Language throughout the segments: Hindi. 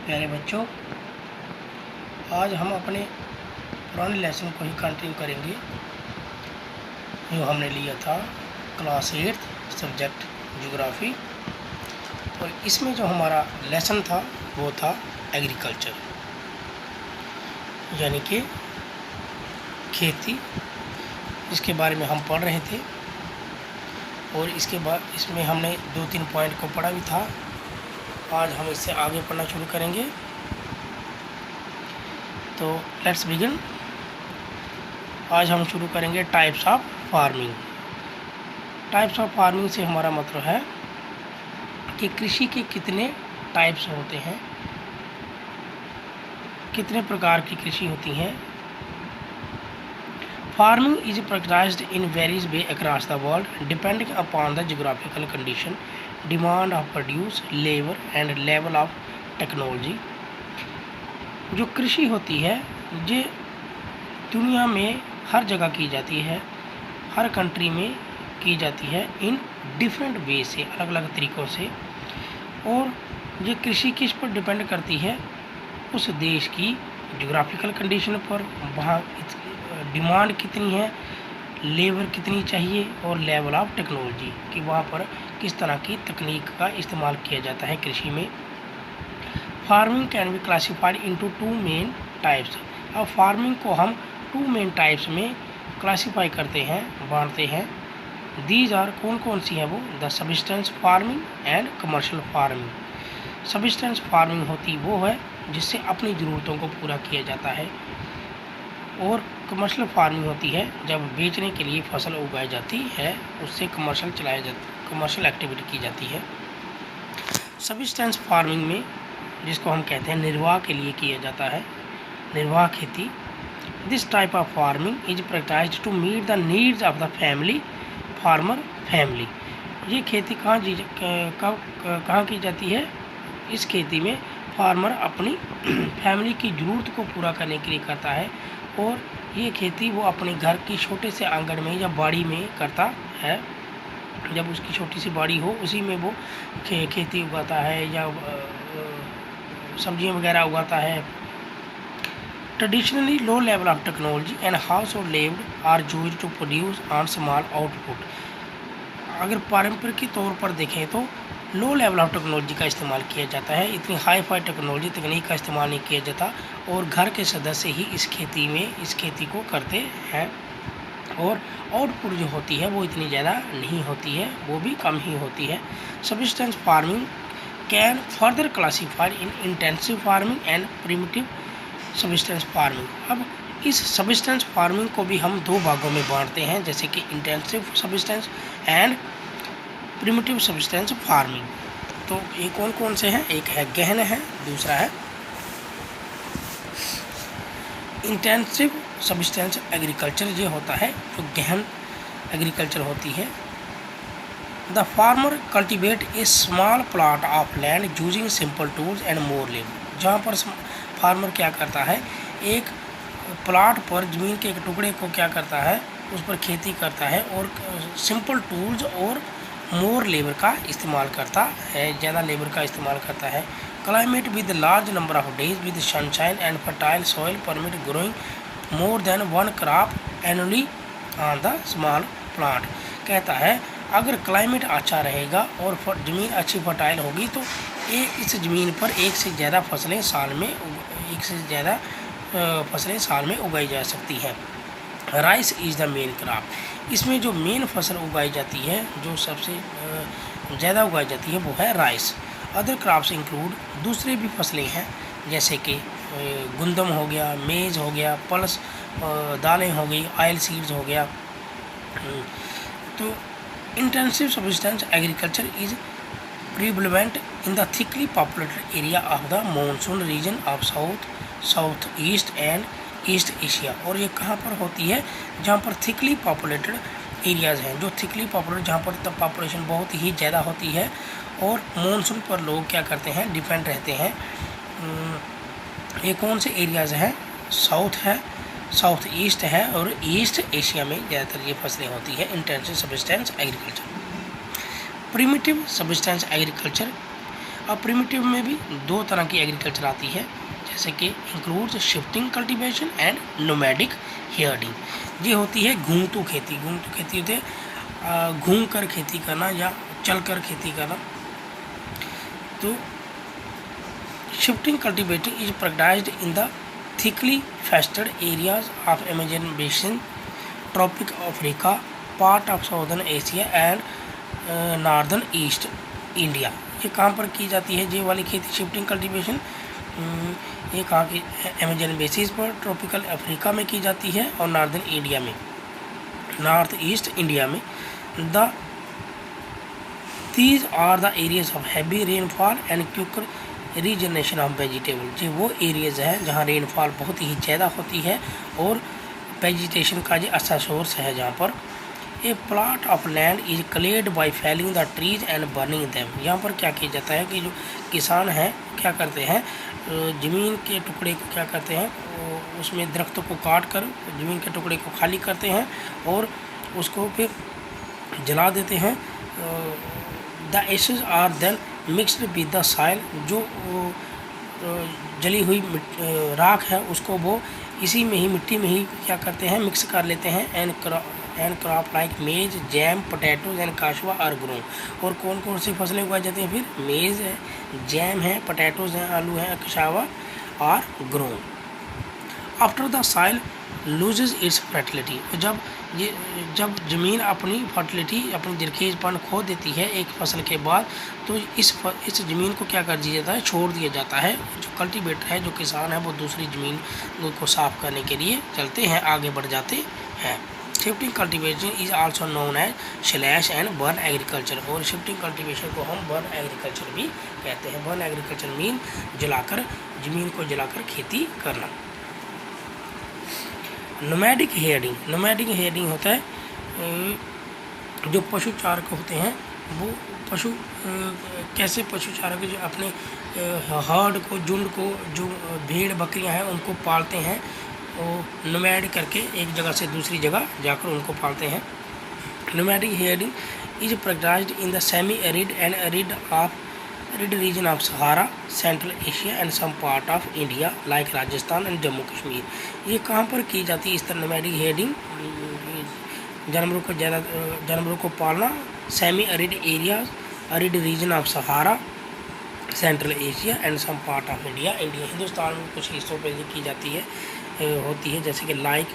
प्यारे बच्चों, आज हम अपने पुराने लेसन को ही कंटिन्यू करेंगे जो हमने लिया था क्लास 8 सब्जेक्ट ज्योग्राफी। और इसमें जो हमारा लेसन था वो था एग्रीकल्चर, यानी कि खेती। इसके बारे में हम पढ़ रहे थे और इसके बाद इसमें हमने 2-3 पॉइंट को पढ़ा भी था। आज हम इससे आगे पढ़ना शुरू करेंगे। तो लेट्स बिगिन। आज हम शुरू करेंगे types of farming. Types of farming से हमारा मतलब है कि कृषि के कितने टाइप्स होते हैं, कितने प्रकार की कृषि होती हैं। Farming is practised in various way across the world depending upon the geographical condition, demand of produce, labour and level of technology. जो कृषि होती है ये दुनिया में हर जगह की जाती है, हर कंट्री में की जाती है इन डिफरेंट वे से, अलग अलग तरीक़ों से। और ये कृषि किस पर डिपेंड करती है? उस देश की ज्योग्राफिकल कंडीशन पर, वहाँ डिमांड कितनी है, लेबर कितनी चाहिए और लेवल ऑफ टेक्नोलॉजी कि वहाँ पर किस तरह की तकनीक का इस्तेमाल किया जाता है कृषि में। Farming can be classified into 2 main types. अब फार्मिंग को हम 2 मेन टाइप्स में क्लासिफाई करते हैं, बांटते हैं। दीज आर कौन कौन सी है वो? The subsistence farming and commercial farming. Subsistence farming होती वो है जिससे अपनी ज़रूरतों को पूरा किया जाता है, और कमर्शियल फार्मिंग होती है जब बेचने के लिए फसल उगाई जाती है, उससे कमर्शियल एक्टिविटी की जाती है। सब्सिस्टेंस फार्मिंग में जिसको हम कहते हैं निर्वाह के लिए किया जाता है, निर्वाह खेती। This type of farming is practised to meet the needs of the family, farmer family. ये खेती कहाँ की जाती है? इस खेती में फार्मर अपनी फैमिली की ज़रूरत को पूरा करने के लिए करता है, और ये खेती वो अपने घर की छोटे से आंगन में या बाड़ी में करता है। जब उसकी छोटी सी बाड़ी हो उसी में वो खेती उगाता है या सब्जियां वगैरह उगाता है। Traditionally low level of technology and household labour are used to produce on small output. अगर पारंपरिक तौर पर देखें तो लो लेवल ऑफ टेक्नोलॉजी का इस्तेमाल किया जाता है, इतनी हाई फाई टेक्नोलॉजी तकनीक का इस्तेमाल नहीं किया जाता, और घर के सदस्य ही इस खेती को करते हैं। और आउटपुट जो होती है वो इतनी ज़्यादा नहीं होती है, वो भी कम ही होती है। Subsistence farming can further classified in intensive farming and primitive subsistence farming. अब इस सब्सिस्टेंस फार्मिंग को भी हम 2 भागों में बांटते हैं, जैसे कि intensive subsistence and primitive subsistence farming. तो ये कौन कौन से हैं? एक है गहन है, दूसरा है इंटेंसिव सब्सिस्टेंस एग्रीकल्चर। ये होता है जो गहन एग्रीकल्चर होती है। The farmer cultivate A small plot of land using simple tools and more labour. जहाँ पर फार्मर क्या करता है, एक प्लॉट पर ज़मीन के एक टुकड़े को क्या करता है, उस पर खेती करता है और सिंपल टूल्स और मोर लेबर का इस्तेमाल करता है, ज़्यादा लेबर का इस्तेमाल करता है। Climate with large number of days with sunshine and fertile soil permit growing more than 1 crop annually on the small plant. कहता है अगर क्लाइमेट अच्छा रहेगा और ज़मीन अच्छी फर्टाइल होगी तो इस ज़मीन पर एक से ज़्यादा फसलें साल में उगाई जा सकती हैं। Rice is the main crop. इसमें जो मेन फसल उगाई जाती है, जो सबसे ज़्यादा उगाई जाती है, वो है राइस। अदर क्रॉप्स इंक्लूड, दूसरे भी फसलें हैं जैसे कि गुंदम हो गया, मेज़ हो गया, पल्स दालें हो गई, ऑयल सीड्स हो गया। तो intensive subsistence agriculture is prevalent in the thickly populated area of the monsoon region of south east and east Asia. और ये कहाँ पर होती है? जहाँ पर थिकली पॉपुलेटेड एरियाज़ हैं, जो थिकली पॉपुलेटेड, जहाँ पर तब पॉपुलेशन बहुत ही ज़्यादा होती है और मानसून पर लोग क्या करते हैं, डिपेंड रहते हैं। ये कौन से एरियाज़ हैं? साउथ है, साउथ ईस्ट है और ईस्ट एशिया में ज़्यादातर ये फसलें होती है। Intensive subsistence agriculture. Primitive subsistence agriculture अब प्रिमिटिव में भी दो तरह की एग्रीकल्चर आती है, जैसे कि includes shifting cultivation and nomadic hearing. ये होती है घूमतू खेती। घूमतू खेती होती है घूम कर खेती करना या चल कर खेती करना। तो shifting cultivating is practised in the thickly forested areas of Amazon basin, tropic Africa, part of southern Asia and northern east India. ये कहाँ पर की जाती है ये वाली खेती शिफ्टिंग कल्टीवेशन? ये कहाँ की? अमेजन बेसिस पर, ट्रॉपिकल अफ्रीका में की जाती है और नॉर्दर्न इंडिया में, नॉर्थ ईस्ट इंडिया में। These are the areas of heavy rainfall and quick regeneration of vegetable. ये वो एरियाज हैं जहाँ रेनफॉल बहुत ही ज़्यादा होती है और वेजिटेशन का ये अच्छा सोर्स है जहाँ पर। A plot of land is cleared by felling the trees and burning them. यहाँ पर क्या किया जाता है कि जो किसान हैं क्या करते हैं, ज़मीन के टुकड़े को क्या करते हैं, उसमें दरख्तों को काट कर ज़मीन के टुकड़े को खाली करते हैं और उसको फिर जला देते हैं। The ashes are then mixed with the soil. जो जली हुई राख है उसको वो इसी में ही मिट्टी में ही क्या करते हैं, मिक्स कर लेते हैं। And crop like maize, yam, potatoes and cassava are grown. और कौन कौन सी फसलें उगाई जाती हैं फिर? मेज है, जैम है, पोटैटोज हैं, आलू हैं, cassava are grown. After the soil loses its fertility. जब ज़मीन अपनी फर्टिलिटी, अपनी जरखेज़पन खो देती है एक फसल के बाद, तो इस ज़मीन को क्या कर दिया जाता है, छोड़ दिया जाता है। जो कल्टीवेटर है, जो किसान है, वो दूसरी ज़मीन को साफ करने के लिए चलते हैं, आगे बढ़ जाते हैं। Shifting cultivation is also known as slash and burn agriculture. और शिफ्टिंग कल्टीवेशन को हम बर्न एग्रीकल्चर भी कहते हैं। बर्न एग्रीकल्चर मीन जलाकर, ज़मीन को जलाकर खेती करना। Nomadic hearing. नोमैडिक हेयरिंग होता है जो पशु चारक होते हैं वो पशु कैसे पशु चारक जो अपने हर्ड को, झुंड को, जो भेड़ बकरियां हैं उनको पालते हैं, वो नोमैड करके एक जगह से दूसरी जगह जाकर उनको पालते हैं। Nomadic herding is practised in the semi arid and arid region of Sahara, central Asia and some part of India like Rajasthan and Jammu Kashmir. ये कहाँ पर की जाती है इस तरह नोमैडिक हेयरिंग? जानवरों को पालना semi arid area, arid region of Sahara, central Asia and some part of India. Hindustan में कुछ हिस्सों पर की जाती है होती है, जैसे कि लाइक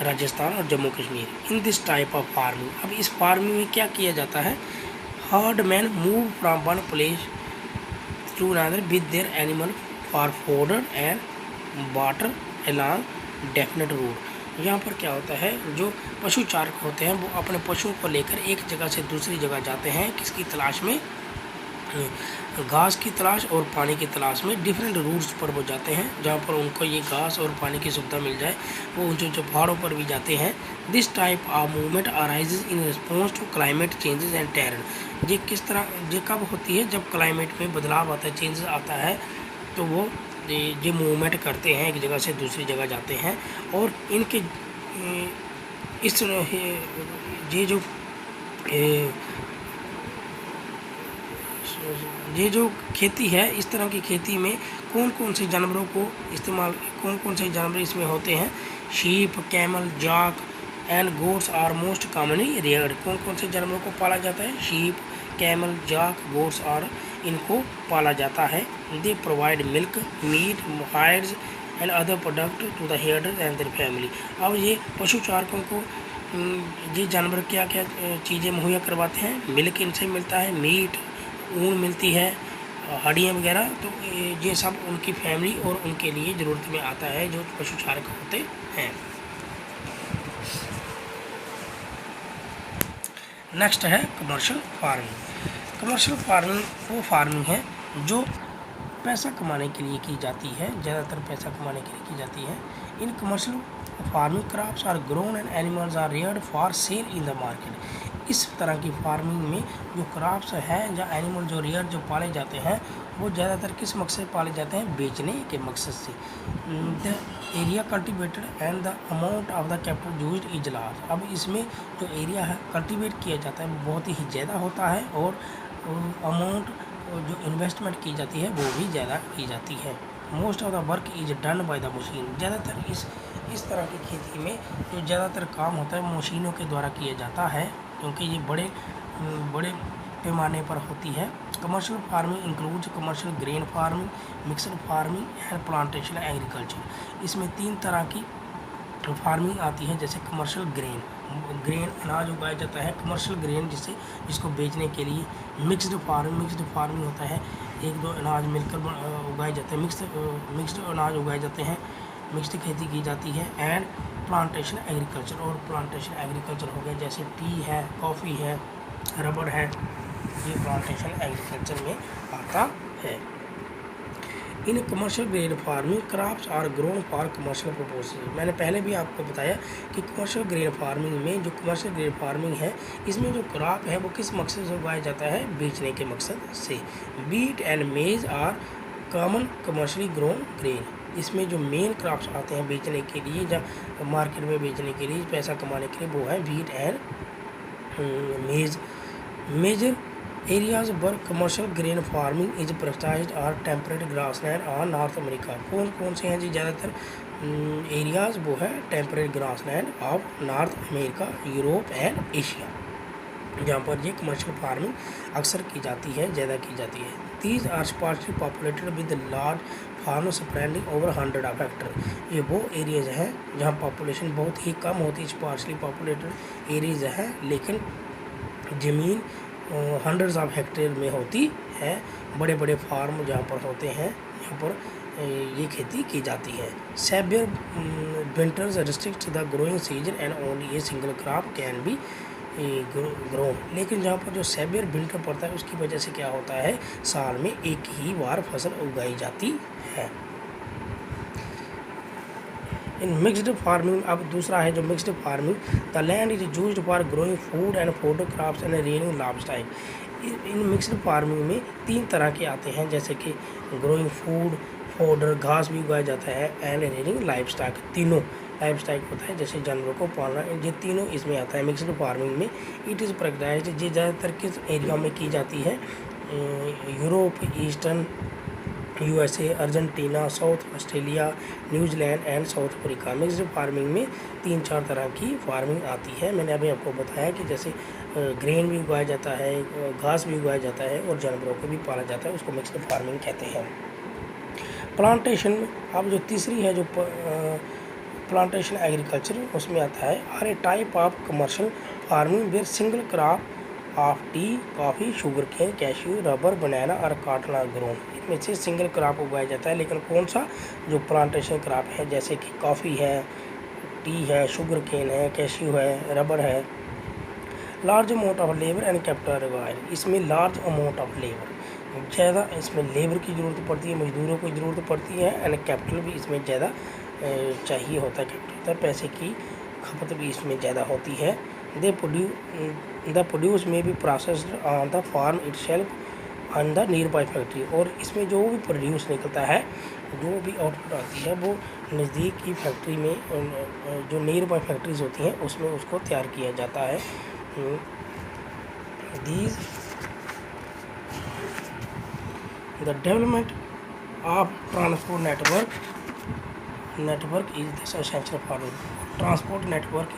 राजस्थान और Jammu Kashmir. In this type of farming, अब इस फार्मिंग में क्या किया जाता है, herd man move from one place to another with their animal for fodder and water along definite route. यहाँ पर क्या होता है, जो पशु चारक होते हैं वो अपने पशुओं को लेकर एक जगह से दूसरी जगह जाते हैं, किसकी तलाश में, घास की तलाश और पानी की तलाश में। डिफरेंट रूट्स पर वो जाते हैं जहाँ पर उनको ये घास और पानी की सुविधा मिल जाए। वो ऊंचे ऊंचे पहाड़ों पर भी जाते हैं। This type of movement arises in response to climate changes and terrain. ये किस तरह, ये कब होती है, जब क्लाइमेट में बदलाव आता है, चेंजेस आता है, तो वो ये मूवमेंट करते हैं, एक जगह से दूसरी जगह जाते हैं। और इनके इस ये जो खेती है, इस तरह की खेती में कौन कौन से जानवरों को इस्तेमाल, कौन कौन से जानवर इसमें होते हैं? Sheep, camel, yak and goats are most commonly reared. कौन कौन से जानवरों को पाला जाता है? शीप, कैमल, जॉक, गोट्स और इनको पाला जाता है। They provide milk, meat, hides and other product to the herder and their family. अब ये पशु चारकों को ये जानवर क्या क्या चीज़ें मुहैया करवाते हैं? मिल्क इनसे मिलता है, मीट, ऊन मिलती है, हड्डियाँ वगैरह, तो ये सब उनकी फैमिली और उनके लिए ज़रूरत में आता है जो पशु चारक होते हैं। नेक्स्ट है कमर्शियल फार्मिंग। कमर्शियल फार्मिंग वो फार्मिंग है जो पैसा कमाने के लिए की जाती है, ज़्यादातर पैसा कमाने के लिए की जाती है। In commercial farming crops are grown and animals are reared for sale in the market. इस तरह की फार्मिंग में जो क्रॉप्स हैं या एनिमल जो रेयर जो पाले जाते हैं वो ज़्यादातर किस मकसद से पाले जाते हैं? बेचने के मकसद से। The area cultivated and the amount of the capital used is large. अब इसमें जो एरिया है कल्टिवेट किया जाता है वो बहुत ही ज़्यादा होता है और अमाउंट जो इन्वेस्टमेंट की जाती है वो भी ज़्यादा की जाती है। Most of the work is done by the machine. ज़्यादातर इस तरह की खेती में जो ज़्यादातर काम होता है मशीनों के द्वारा किया जाता है, क्योंकि ये बड़े पैमाने पर होती है। Commercial farming includes commercial grain farming, mixed farming and plantation agriculture. इसमें 3 तरह की फार्मिंग आती है, जैसे कमर्शियल ग्रेन अनाज उगाया जाता है, कमर्शियल ग्रेन जिसको बेचने के लिए। मिक्स्ड फार्मिंग होता है, 1-2 अनाज मिलकर उगाए जाते हैं, मिक्स्ड अनाज उगाए जाते हैं, मिक्स्ड खेती की जाती है। एंड प्लांटेशन एग्रीकल्चर, और प्लांटेशन एग्रीकल्चर हो गया जैसे टी है, कॉफ़ी है, रबड़ है, ये प्लांटेशन एग्रीकल्चर में आता है। In commercial grain farming crops are grown for commercial purposes. मैंने पहले भी आपको बताया कि कमर्शियल ग्रेन फार्मिंग में, जो कमर्शियल ग्रेन फार्मिंग है, इसमें जो क्रॉप है वो किस मकसद से उगाया जाता है? बेचने के मकसद से। Wheat and maize are common commercially grown grain. इसमें जो मेन क्रॉप्स आते हैं बेचने के लिए, जहाँ मार्केट में बेचने के लिए, पैसा कमाने के लिए, वो है wheat and maize. Major areas where commercial grain farming is practised are temperate grassland और नॉर्थ अमेरिका। कौन कौन से हैं जी? ज़्यादातर एरियाज वो है temperate grassland of North America, Europe and Asia, जहाँ पर ये कमर्शियल फार्मिंग अक्सर की जाती है, ज़्यादा की जाती है। These are sparsely populated with large farm spreading over 100 hectare. ये वो एरियाज हैं जहाँ पॉपुलेशन बहुत ही कम होती है, स्पार्सली पॉपुलेटेड एरियाज हैं, लेकिन ज़मीन हंड्रेड्स ऑफ हेक्टेयर में होती है। बड़े बड़े फार्म जहाँ पर होते हैं, यहाँ पर ये खेती की जाती है। Severe winters restrict the growing season and only a single crop can be grow. लेकिन जहाँ पर जो सेवियर विंटर पड़ता है उसकी वजह से क्या होता है, साल में एक ही बार फसल उगाई जाती है। इन मिक्सड फार्मिंग, अब दूसरा है जो mixed farming, the land is used for growing food and fodder crops and rearing livestock. In mixed farming में 3 तरह के आते हैं, जैसे कि ग्रोइंग फूड, फोडर, घास भी उगाया जाता है, एंड रेयरिंग लाइवस्टॉक। तीनों लाइवस्टॉक होता है, जैसे जानवरों को पालना, ये तीनों इसमें आता है मिक्सड फार्मिंग में। इट इज़ प्रैक्टिस्ड, ये ज़्यादातर किस एरिया में की जाती है? Europe, eastern USA, Argentina, south Australia, New Zealand and south Africa. Mixed farming में 3-4 तरह की फार्मिंग आती है। मैंने अभी आपको बताया कि जैसे ग्रेन भी उगाया जाता है, घास भी उगाया जाता है, और जानवरों को भी पाला जाता है, उसको मिक्स्ड फार्मिंग कहते हैं। प्लांटेशन में अब जो तीसरी है, जो प्लांटेशन एग्रीकल्चर, उसमें आता है are a type of commercial farming where single crop of tea, coffee, sugar cane, cashew, rubber, banana और कॉटन आर ग्रोन। इनमें से सिंगल क्रॉप उगाया जाता है, लेकिन कौन सा? जो प्लांटेशन क्रॉप है, जैसे कि कॉफ़ी है, टी है, शुगर केन है, कैश्यू है, रबर है। Large amount of labour and capital required. इसमें लार्ज अमाउंट ऑफ लेबर, ज़्यादा इसमें लेबर की ज़रूरत पड़ती है, मजदूरों की ज़रूरत पड़ती है, एंड कैपिटल भी इसमें ज़्यादा चाहिए होता है, कैपिटल होता है, पैसे की खपत भी इसमें ज़्यादा होती है। द प्रोड्यूस में भी processed on the farm itself on the nearby factory. और इसमें जो भी प्रोड्यूस निकलता है, जो भी आउटपुट आती है, वो नज़दीक की फैक्ट्री में, जो नियर बाई फैक्ट्रीज होती हैं, उसमें उसको तैयार किया जाता है। These the development of transport network is the essential farming. Transport network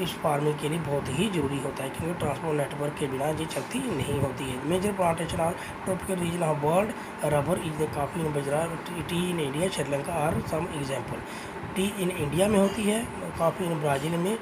इस फार्मिंग के लिए बहुत ही ज़रूरी होता है, क्योंकि ट्रांसपोर्ट नेटवर्क के बिना ये चलती नहीं होती है। Major plantation of tropical region of world, rubber is the coffee in Gujarat, tea in India, Sri Lanka are some example. Tea in India में होती है, कॉफ़ी इन ब्राज़ील में,